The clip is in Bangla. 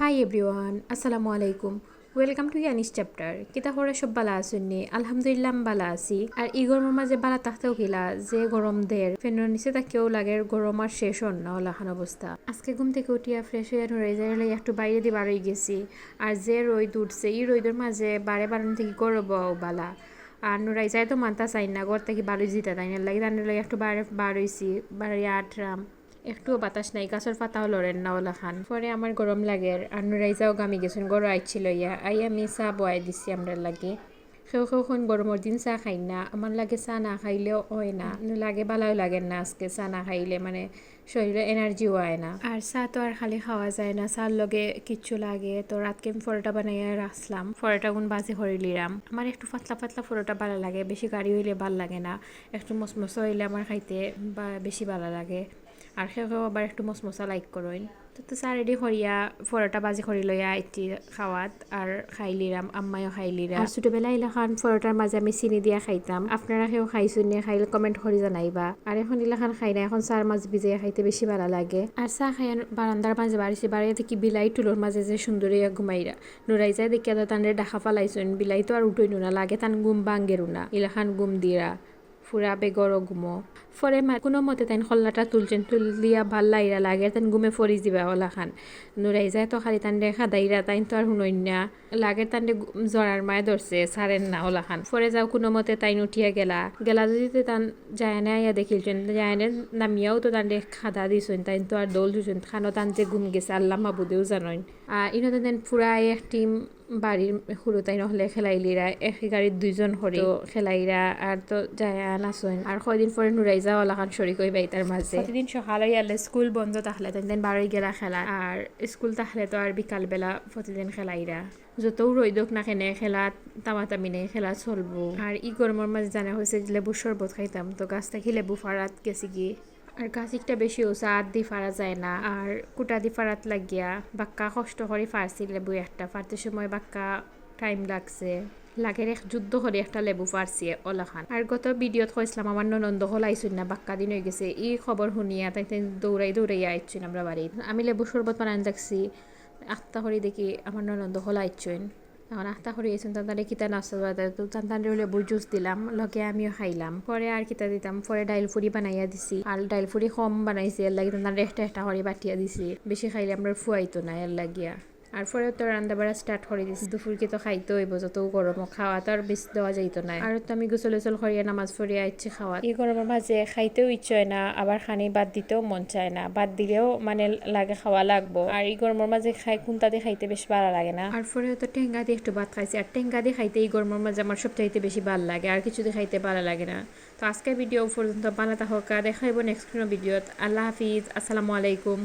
হাই এভরিওয়ান, আসসালামু আলাইকুম। Welcome to Yanis chapter. কিতা করে সব বালা আসুননি? আলহামদুলিল্লাহ বালা আছি। আর ই গরমের মাঝে বালা থাকতেও কিলা যে গরম দের ফেনের নিচে তাকেও লাগে গরম আর শেষ হন না ওলাখান অবস্থা। আজকে ঘুম থেকে উঠিয়া ফ্রেশ হয়ে ধরে যাই একটু বাইরে দিয়ে বার হয়ে গেছি। আর যে রোদ উঠছে এই রোদের মাঝে বারে বারান থেকে গরব বালা। আর নুরাই যায় তো মানতা চাই না, ঘর থেকে বারোই জিতে তাই না লাগে, তার লাগে একটু বাইরে বার হয়েছি, বাইরে আটরাম একটুও বাতাস নাই, গাছের পাতাও লড়েন না ওলা খান। পরে আমার গরম লাগে আর নুরাইজাও গামি গেছেন, গরম আইছিল ইয়া আই আমি চাহ বয়াই দিছি আমরা লাগে। সেও গরমের দিন চাহ খাই না, আমার লাগে চাহ না খাইলেও হয় না, লাগে বালাও লাগে না আজকে চাহ না খাইলে, মানে শরীরে এনার্জিও হয় না। আর চাহ তো আর খালি খাওয়া যায় না, চার লগে কিচ্ছু লাগে। তো রাতকে আমি পরোটা বানাইয়া রাখলাম, পরোটা গুণ বাজে করে লিরাম। আমার একটু পাতলা পাতলা পরোটা ভালো লাগে, বেশি গাড়ি হইলে ভাল লাগে না। একটু মসমস হইলে আমার খাইতে বা বেশি ভালো লাগে। আর সেও আবার একটু মশমশা লাইক করেন। তো চা রেডি করিয়া পরোটা বাজি করি লইয়া এটি খাওয়াত আর খাইলিরাম, আম্মাইও খাইলিরা। আর ছোটবেলা ইলাখান পরোটার মাঝে আমি চিনি দিয়া খাইতাম, আপনারা সেও খাইছো নে খাইলে কমেন্ট করে জানাইবা। আর এখন ইলাখান খাই না, এখন চার মাছ ভিজাইয়া খাইতে বেশি ভালো লাগে। আর চা খাই বারান্দার মাঝে বাড়িছে, বাড়িয়ে থেকে বিলাই টুলোর মাঝে যে সুন্দরিয়া ঘুমাইরা নুরাই যায় দেখিয়া তানরে ডাকা ফালাইছেন। বিলাই তো আর উঠই নুনা লাগে, তান গুম বাঙ্গেরু না, ইলাখান গুম দিরা ফুরা বেগর ঘুমো। ফরে কোনো মতে তাই খল্লাটা তুলছেন, তুলিয়া ভাল লাইরা লাগে তাই ঘুমে ফরি যাবা ওলা খান। নুরাই যায় তো খালি তান রেখা দাইরা তাই তো আর শুনইন না লাগে, তান জরার মায়ে ধরছে সারেন না ওলা খান। ফরে যাও কোনো মতে তাই উঠিয়া গেলা গেলা যদি তান যায় না ইয়া দেখিলছেন, যায় না নামিয়াও তো তান খাদা দিছেন, তাই তো আর দোল দিছেন খানো, তান যে ঘুম গেছে আল্লাহ মাবুদেও জানইন। আর ইনতে দেন পুরা এক টিম বাড়ির সরু তাই নহলে খেলাইলিরা এক গাড়ির দুইজন হরে খেলাইরা আর তো যায় নাচইন। আর কয়দিন পরে নুরাই যাও ওলাখান শরিক হই বাইতার মাঝে। প্রতিদিন সকালে গেলে স্কুল বন্ধ থাকলে তাই বারোই গেলা খেলা, আর স্কুল থাকলে তো আর বিকালবেলা প্রতিদিন খেলাইরা। যত রইদক না কেনে খেলা তামাতামি নেই, খেলা চলবো। আর ই গরমের মাঝে জানা হয়েছে লেবুর শরবত খাইতাম, তো গাছ থেকে লেবু ফাড়াত গেছি কি। আর গাছ একটা বেশি হচ্ছে, আট দি ফাড়া যায় না, আর কুটা দি ফাড়াত লাগিয়া বাক্কা কষ্ট করে ফাড়ছি লেবু একটা ফাড়তে সময় বাক্কা টাইম লাগছে। লাগের এক যুদ্ধ করে একটা লেবু ফাড়ছি ওলাখান। আর গত ভিডিওত কইছিলাম আমার ননন্দ হল আইসুন না, বাক্কা দিন হয়ে গেছে। এই খবর শুনিয়া তাই দৌড়াইয়া আইসুন আমরা বাড়ির। আমি লেবু শরবত বানান দেখছি, আত্মা করে দেখি আমার ননন্দ হল আইসুন। এখন আস্তা করে গেছেন তাদের কিতা নাস্তা তো তাদের লেবুর জুস দিলাম, লগে আমিও খাইলাম। পরে আর কিতা দিতাম, পরে ডাইল ফুরি বানাইয়া দিছি। আর ডাইল ফুরি কম বানাইছি, এর লাগি তাদের একটা করে বাটিয়া দিছি, বেশি খাইলে আমরা ফুয়াইতো না এর লাগিয়া। আর পরে তো রান্না বাড়া স্টার্ট করে দিছি, দুপুরকে তো খাইতে হইব, যত গরম খাওয়া তো আর বেশি দেওয়া যাইতো না। আর তো আমি গোসল করিয়া নামাজ পড়িয়া ইচ্ছে খাওয়া। এই গরমের মাঝে খাইতেও ইচ্ছে হয় না, আবার খানি বাদ দিতেও মন চায় না, বাদ দিলেও মানে লাগে খাওয়া লাগবো। আর এই গরমের মাঝে কোনটা দিয়ে খাইতে বেশ ভালো লাগে না। আর পরে তো টেঙ্গা দিয়ে একটু ভাত খাইছি, আর টেঙ্গা দিয়ে খাইতে এই গরমের মাঝে আমার সবচাইতে বেশি ভালো লাগে, আর কিছু দিয়ে খাইতে ভালো লাগে না। তো আজকের ভিডিও পর্যন্ত বানাতে হোক, দেখাইব নেক্সট কোনো ভিডিওত। আল্লাহ হাফিজ, আসসালামু আলাইকুম।